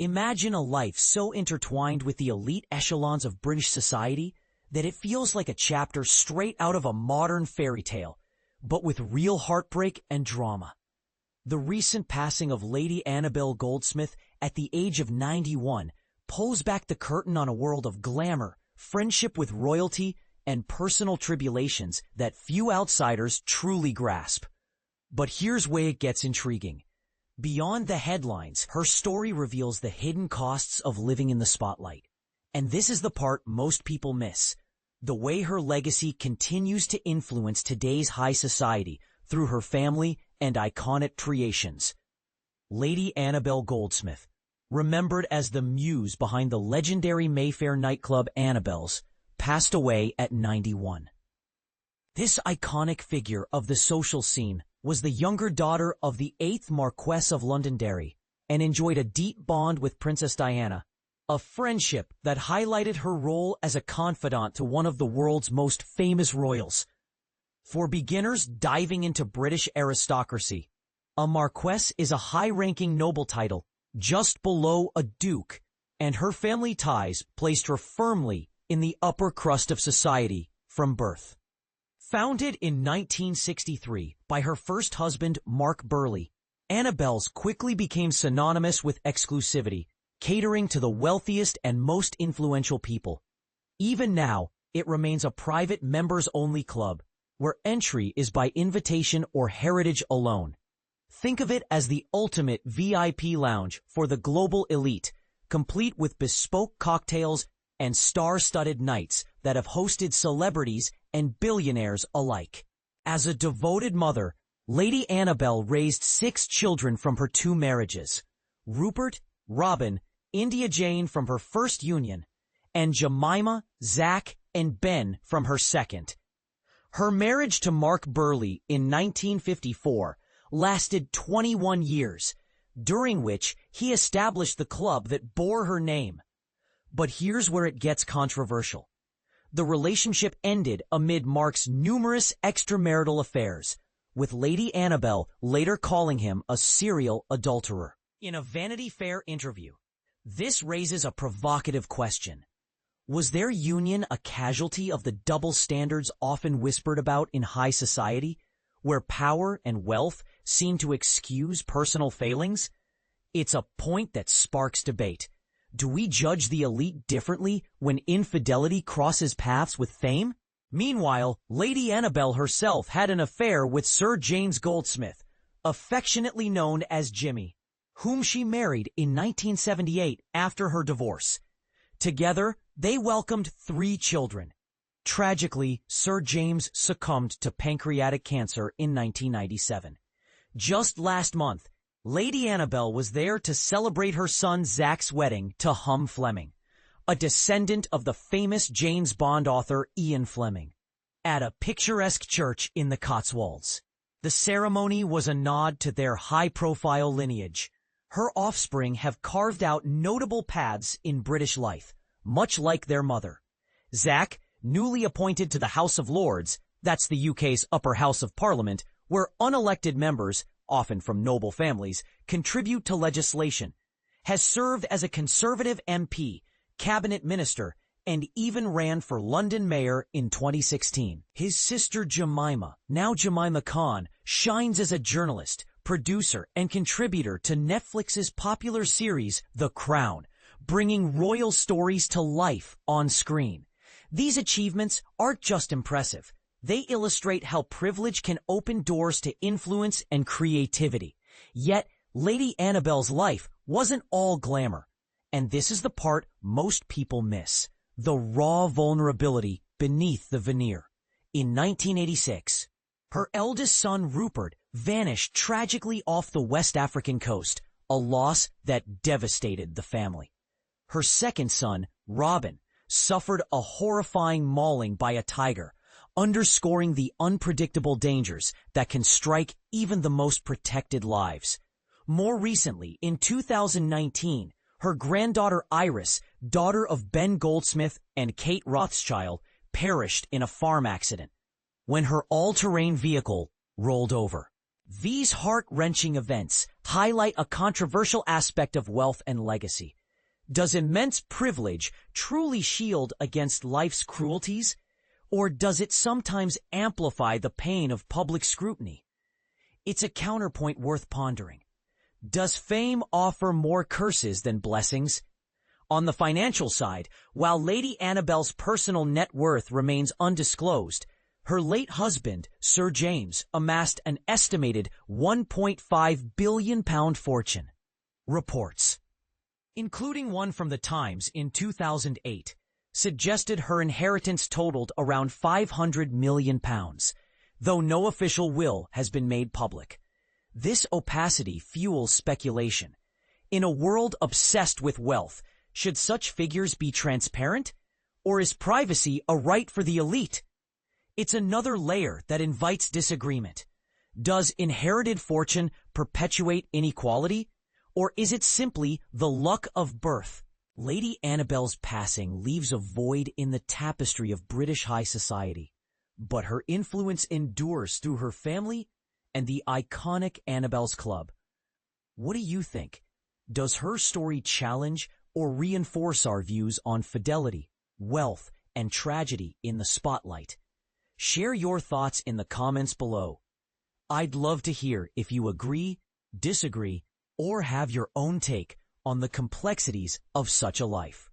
Imagine a life so intertwined with the elite echelons of British society that it feels like a chapter straight out of a modern fairy tale, but with real heartbreak and drama. The recent passing of Lady Annabel Goldsmith at the age of 91 pulls back the curtain on a world of glamour, friendship with royalty, and personal tribulations that few outsiders truly grasp. But here's where it gets intriguing. Beyond the headlines, her story reveals the hidden costs of living in the spotlight. And this is the part most people miss. The way her legacy continues to influence today's high society through her family and iconic creations. Lady Annabel Goldsmith, remembered as the muse behind the legendary Mayfair nightclub Annabel's, passed away at 91. This iconic figure of the social scene was the younger daughter of the 8th Marquess of Londonderry and enjoyed a deep bond with Princess Diana, a friendship that highlighted her role as a confidant to one of the world's most famous royals. For beginners diving into British aristocracy, a Marquess is a high-ranking noble title, just below a duke, and her family ties placed her firmly in the upper crust of society from birth. Founded in 1963 by her first husband, Mark Burleigh, Annabel's quickly became synonymous with exclusivity, catering to the wealthiest and most influential people. Even now, it remains a private members-only club, where entry is by invitation or heritage alone. Think of it as the ultimate VIP lounge for the global elite, complete with bespoke cocktails and star-studded nights that have hosted celebrities and billionaires alike. As a devoted mother, Lady Annabel raised 6 children from her 2 marriages: Rupert, Robin, India Jane from her first union, and Jemima, Zach, and Ben from her second. Her marriage to Mark Burleigh in 1954 lasted 21 years, during which he established the club that bore her name. But here's where it gets controversial. The relationship ended amid Mark's numerous extramarital affairs, with Lady Annabel later calling him a serial adulterer. In a Vanity Fair interview, this raises a provocative question. Was their union a casualty of the double standards often whispered about in high society, where power and wealth seem to excuse personal failings? It's a point that sparks debate. Do we judge the elite differently when infidelity crosses paths with fame? Meanwhile, Lady Annabel herself had an affair with Sir James Goldsmith, affectionately known as Jimmy, whom she married in 1978 after her divorce. Together, they welcomed 3 children. Tragically, Sir James succumbed to pancreatic cancer in 1997. Just last month, Lady Annabel was there to celebrate her son Zach's wedding to Hum Fleming, a descendant of the famous James Bond author Ian Fleming, at a picturesque church in the Cotswolds. The ceremony was a nod to their high-profile lineage. Her offspring have carved out notable paths in British life, much like their mother. Zach, newly appointed to the House of Lords, that's the UK's upper house of Parliament, where unelected members, often from noble families, contribute to legislation, has served as a Conservative MP, cabinet minister, and even ran for London mayor in 2016. His sister Jemima, now Jemima Khan, shines as a journalist, producer, and contributor to Netflix's popular series The Crown, bringing royal stories to life on screen. These achievements aren't just impressive. They illustrate how privilege can open doors to influence and creativity. Yet, Lady Annabel's life wasn't all glamour. And this is the part most people miss: the raw vulnerability beneath the veneer. In 1986, her eldest son Rupert vanished tragically off the West African coast, a loss that devastated the family. Her second son, Robin, suffered a horrifying mauling by a tiger, underscoring the unpredictable dangers that can strike even the most protected lives. More recently, in 2019, her granddaughter Iris, daughter of Ben Goldsmith and Kate Rothschild, perished in a farm accident when her all-terrain vehicle rolled over. These heart-wrenching events highlight a controversial aspect of wealth and legacy. Does immense privilege truly shield against life's cruelties, or does it sometimes amplify the pain of public scrutiny? It's a counterpoint worth pondering. Does fame offer more curses than blessings? On the financial side, while Lady Annabel's personal net worth remains undisclosed, her late husband, Sir James, amassed an estimated £1.5 billion fortune. Reports, including one from the Times in 2008, suggested her inheritance totaled around £500 million, though no official will has been made public. This opacity fuels speculation. In a world obsessed with wealth, should such figures be transparent? Or is privacy a right for the elite? It's another layer that invites disagreement. Does inherited fortune perpetuate inequality? Or is it simply the luck of birth? Lady Annabel's passing leaves a void in the tapestry of British high society, but her influence endures through her family and the iconic Annabel's Club. What do you think? Does her story challenge or reinforce our views on fidelity, wealth, and tragedy in the spotlight? Share your thoughts in the comments below. I'd love to hear if you agree, disagree, or have your own take on the complexities of such a life.